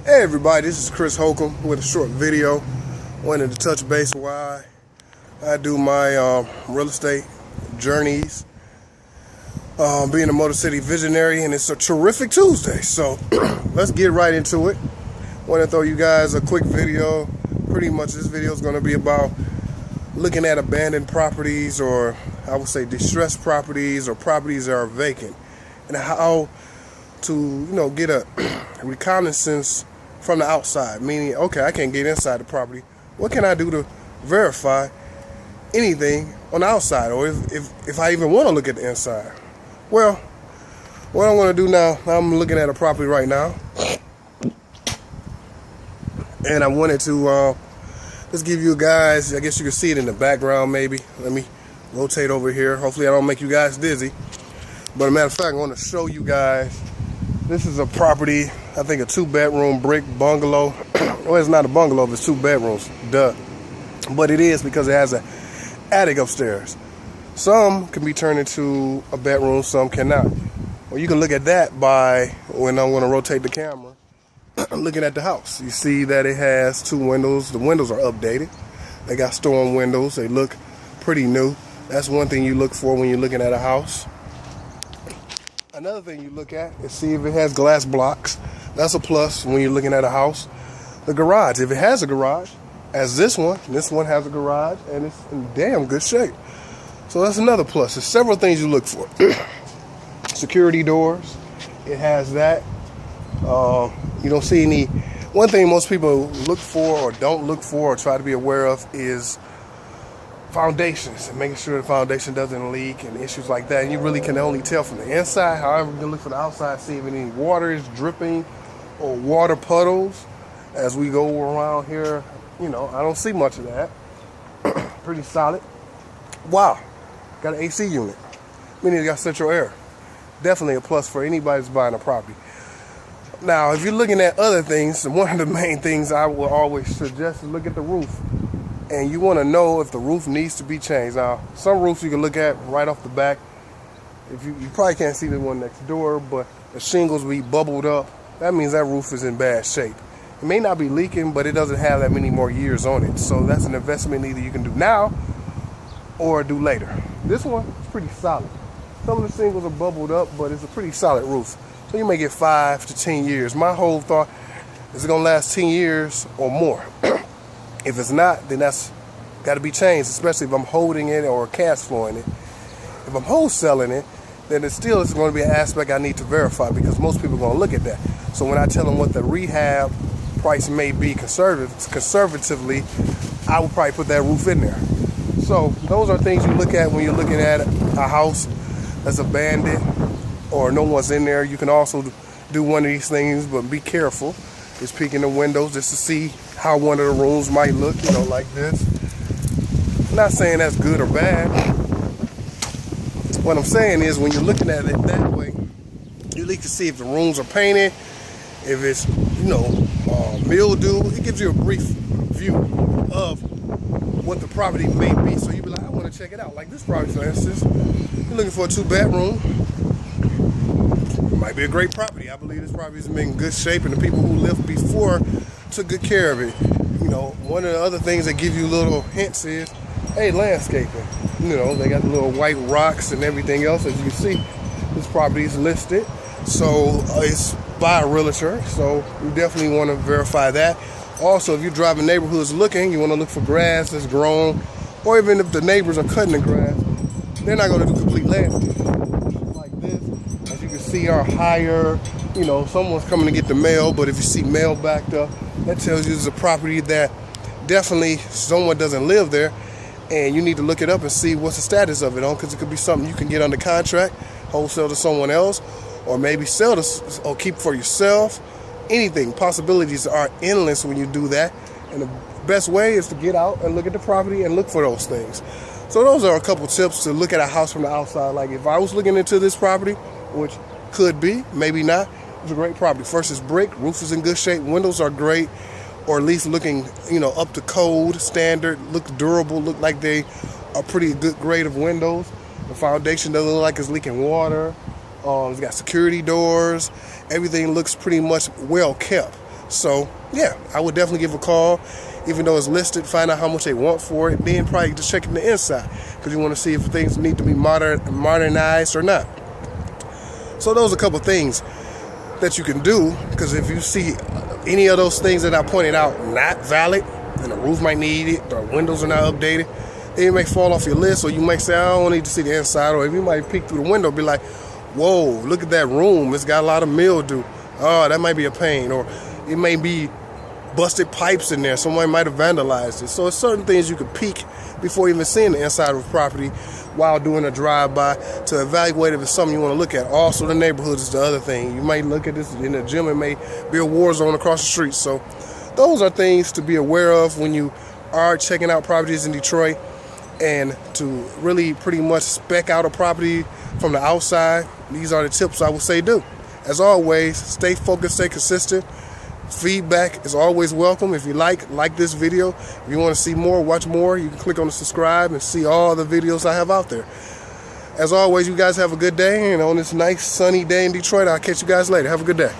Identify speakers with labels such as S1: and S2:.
S1: Hey everybody, this is Chris Holcomb with a short video. Wanted to touch base why I do my real estate journeys, being a Motor City visionary, and it's a terrific Tuesday. So let's get right into it. Want to throw you guys a quick video. Pretty much this video is going to be about looking at abandoned properties, or I would say distressed properties, or properties that are vacant, and how to get a reconnaissance from the outside, meaning, okay, I can't get inside the property. What can I do to verify anything on the outside, or if I even want to look at the inside? Well, what I'm going to do now, I'm looking at a property right now, and I wanted to just give you guys, I guess you can see it in the background maybe. Let me rotate over here. Hopefully I don't make you guys dizzy. But as a matter of fact, I want to show you guys, this is a property, I think a 2-bedroom brick bungalow. Well, it's not a bungalow, it's 2 bedrooms, duh. But it is because it has an attic upstairs. Some can be turned into a bedroom, some cannot. Well, you can look at that by, when I'm going to rotate the camera, looking at the house. You see that it has 2 windows. The windows are updated. They got storm windows. They look pretty new. That's one thing you look for when you're looking at a house. Another thing you look at is see if it has glass blocks. That's a plus when you're looking at a house. The garage, if it has a garage, as this one has a garage, and it's in damn good shape. So that's another plus. There's several things you look for. Security doors, it has that. You don't see any. One thing most people look for or don't look for or try to be aware of is foundations, and making sure the foundation doesn't leak and issues like that. And you really can only tell from the inside. However, you can look from the outside, see if any water is dripping or water puddles. As we go around here, I don't see much of that. Pretty solid. Wow, got an AC unit, meaning it got central air. Definitely a plus for anybody that's buying a property. Now, if you're looking at other things, one of the main things I will always suggest is look at the roof. And you want to know if the roof needs to be changed. Now, some roofs you can look at right off the back. If you probably can't see the one next door, but the shingles be bubbled up. That means that roof is in bad shape. It may not be leaking, but it doesn't have that many more years on it. So that's an investment either you can do now or do later. This one is pretty solid. Some of the shingles are bubbled up, but it's a pretty solid roof. So you may get 5 to 10 years. My whole thought is it's going to last 10 years or more. If it's not, then that's got to be changed, especially if I'm holding it or cash flowing it. If I'm wholesaling it, then it still is going to be an aspect I need to verify, because most people are going to look at that. So when I tell them what the rehab price may be conservatively, I would probably put that roof in there. So those are things you look at when you're looking at a house that's abandoned or no one's in there. You can also do one of these things, but be careful. Is peeking the windows just to see how one of the rooms might look, like this. I'm not saying that's good or bad. What I'm saying is when you're looking at it that way, you need to see if the rooms are painted, if it's, mildew. It gives you a brief view of what the property may be. So you'd be like, I want to check it out. Like this property, for instance, you're looking for a 2-bedroom. Might be a great property. I believe this property is in good shape, and the people who lived before took good care of it. One of the other things that give you little hints is, hey, landscaping. They got the little white rocks and everything else. As you can see, this property is listed, so it's by a realtor. So you definitely want to verify that. Also, if you're driving neighborhoods looking, you want to look for grass that's grown, or even if the neighbors are cutting the grass, they're not going to do complete landscaping. Like this, as you can see, are higher. Someone's coming to get the mail, but if you see mail backed up, that tells you it's a property that definitely someone doesn't live there, and you need to look it up and see what's the status of it on, because it could be something you can get under contract, wholesale to someone else, or maybe sell to or keep for yourself. Anything. Possibilities are endless when you do that, and the best way is to get out and look at the property and look for those things. So those are a couple tips to look at a house from the outside. Like if I was looking into this property, which could be, maybe not, it's a great property. First, it's brick, roof is in good shape, windows are great, or at least looking, up to code standard, look durable, look like they are pretty good grade of windows. The foundation doesn't look like it's leaking water. It's got security doors. Everything looks pretty much well kept. So yeah, I would definitely give a call, even though it's listed, find out how much they want for it, then probably just checking the inside, because you want to see if things need to be modernized or not. So those are a couple things that you can do, because if you see any of those things that I pointed out not valid, and the roof might need it, the windows are not updated, then it may fall off your list, or you might say, I don't need to see the inside, or if you might peek through the window, be like, whoa, look at that room, it's got a lot of mildew. Oh, that might be a pain. Or it may be busted pipes in there, someone might have vandalized it. So it's certain things you could peek before even seeing the inside of a property while doing a drive-by to evaluate if it's something you want to look at. Also, the neighborhood is the other thing. You might look at this in the gym, it may be a war zone across the street. So those are things to be aware of when you are checking out properties in Detroit, and to really pretty much spec out a property from the outside. These are the tips I would say do. As always, stay focused, stay consistent. Feedback is always welcome. If you like this video, if you want to see more, watch more, you can click on the subscribe and see all the videos I have out there. As always, you guys have a good day, and on this nice sunny day in Detroit, I'll catch you guys later. Have a good day.